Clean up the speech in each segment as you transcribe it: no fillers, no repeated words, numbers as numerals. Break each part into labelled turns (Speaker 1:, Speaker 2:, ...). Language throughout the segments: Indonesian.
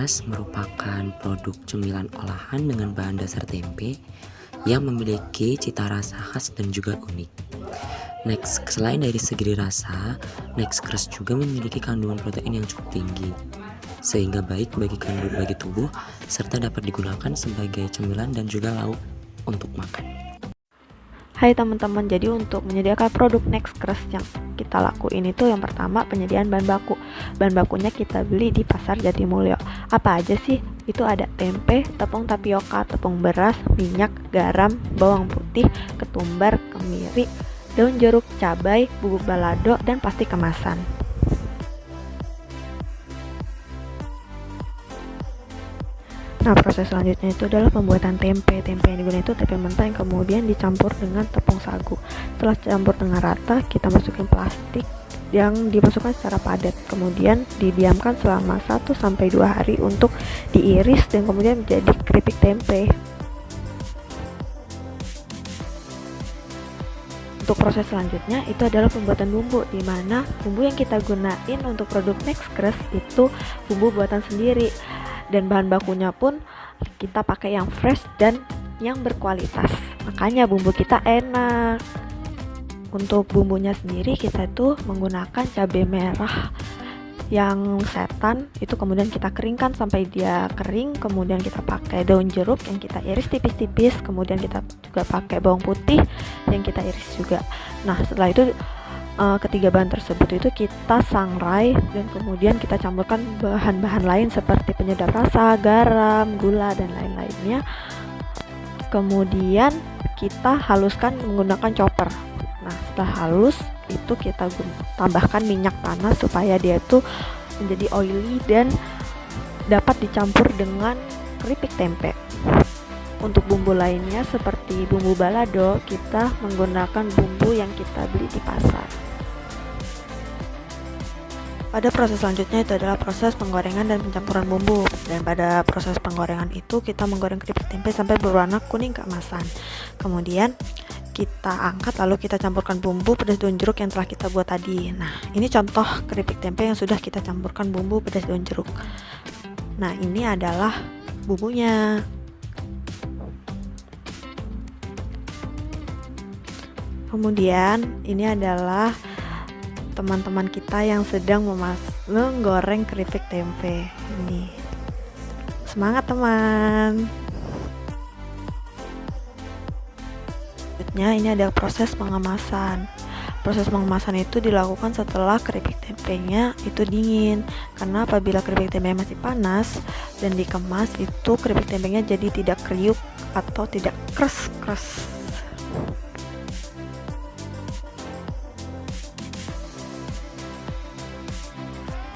Speaker 1: Crust merupakan produk cemilan olahan dengan bahan dasar tempe yang memiliki cita rasa khas dan juga unik. Selain dari segi rasa, Next Crust juga memiliki kandungan protein yang cukup tinggi, sehingga baik bagi tubuh serta dapat digunakan sebagai cemilan dan juga lauk untuk makan.
Speaker 2: Hai teman-teman, jadi untuk menyediakan produk Next Crust yang kita lakuin itu yang pertama penyediaan bahan baku. Bahan bakunya kita beli di Pasar Jatimulyo. Apa aja sih? Itu ada tempe, tepung tapioka, tepung beras, minyak, garam, bawang putih, ketumbar, kemiri, daun jeruk, cabai, bubuk balado, dan pasti kemasan. Nah, proses selanjutnya itu adalah pembuatan tempe. Tempe yang digunakan itu tempe mentah yang kemudian dicampur dengan tepung sagu. Setelah campur dengan rata, kita masukin plastik yang dimasukkan secara padat. Kemudian didiamkan selama 1-2 hari untuk diiris dan kemudian menjadi keripik tempe. Untuk proses selanjutnya itu adalah pembuatan bumbu, di mana bumbu yang kita gunain untuk produk Next Crust itu bumbu buatan sendiri. Dan bahan bakunya pun kita pakai yang fresh dan yang berkualitas, makanya bumbu kita enak. Untuk bumbunya sendiri kita tuh menggunakan cabai merah yang setan, itu kemudian kita keringkan sampai dia kering. Kemudian kita pakai daun jeruk yang kita iris tipis-tipis, kemudian kita juga pakai bawang putih yang kita iris juga. Nah, setelah itu ketiga bahan tersebut itu kita sangrai dan kemudian kita campurkan bahan-bahan lain seperti penyedap rasa, garam, gula, dan lain-lainnya. Kemudian kita haluskan menggunakan chopper. Nah, setelah halus itu kita tambahkan minyak panas supaya dia itu menjadi oily dan dapat dicampur dengan keripik tempe. Untuk bumbu lainnya seperti bumbu balado, kita menggunakan bumbu yang kita beli di pasar. Pada proses selanjutnya itu adalah proses penggorengan dan pencampuran bumbu. Dan pada proses penggorengan itu kita menggoreng keripik tempe sampai berwarna kuning keemasan. Kemudian kita angkat lalu kita campurkan bumbu pedas daun jeruk yang telah kita buat tadi. Nah, ini contoh keripik tempe yang sudah kita campurkan bumbu pedas daun jeruk. Nah, ini adalah bumbunya. Kemudian ini adalah teman-teman kita yang sedang menggoreng keripik tempe ini. Semangat teman. Selanjutnya ini ada proses pengemasan. Proses pengemasan itu dilakukan setelah keripik tempenya itu dingin, karena apabila keripik tempenya masih panas dan dikemas itu keripik tempenya jadi tidak kriuk atau tidak kres-kres.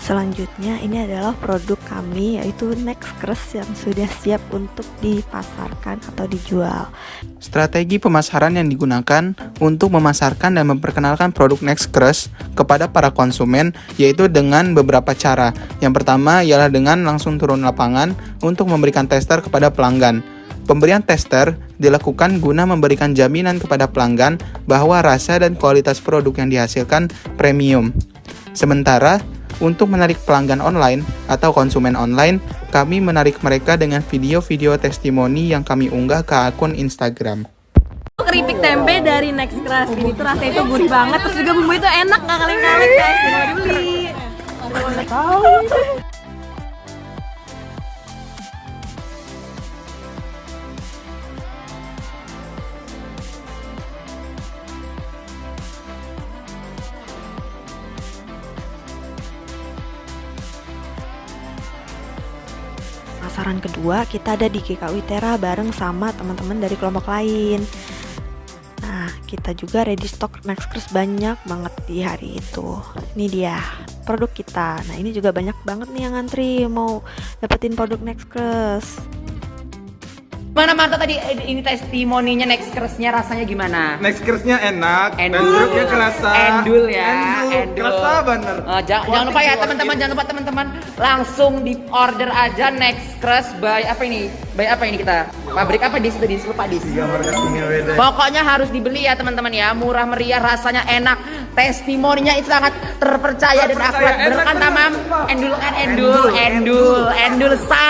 Speaker 2: Selanjutnya ini adalah produk kami yaitu Next Crust yang sudah siap untuk dipasarkan atau dijual.
Speaker 3: Strategi pemasaran yang digunakan untuk memasarkan dan memperkenalkan produk Next Crust kepada para konsumen yaitu dengan beberapa cara. Yang pertama ialah dengan langsung turun lapangan untuk memberikan tester kepada pelanggan. Pemberian tester dilakukan guna memberikan jaminan kepada pelanggan bahwa rasa dan kualitas produk yang dihasilkan premium. Sementara untuk menarik pelanggan online atau konsumen online, kami menarik mereka dengan video-video testimoni yang kami unggah ke akun Instagram.
Speaker 4: Keripik tempe dari Next Crust ini tuh rasanya itu gurih banget, terus juga bumbu itu enak, gak kaleng-kaleng guys, jangan dibeli.
Speaker 2: Saran kedua, kita ada di GKU ITERA bareng sama teman-teman dari kelompok lain. Nah, kita juga ready stock Next Crust banyak banget di hari itu. Ini dia produk kita. Nah, ini juga banyak banget nih yang ngantri mau dapetin produk Next Crust.
Speaker 5: Mana mantap tadi ini testimoninya Next Crust-nya rasanya gimana?
Speaker 6: Next Crust-nya enak, dan
Speaker 5: Endul.
Speaker 6: jeruknya kerasa.
Speaker 5: Endul ya, endul.
Speaker 6: Kerasa bener.
Speaker 5: Jangan lupa ya teman-teman, jangan lupa teman-teman langsung di order aja Next Crust by apa ini? By apa ini kita? Pabrik apa di situ lupa di. Pokoknya harus dibeli ya teman-teman ya, murah meriah, rasanya enak, testimoninya itu sangat terpercaya dan akurat. Bener kan Tamam? Endul kan endul selesai.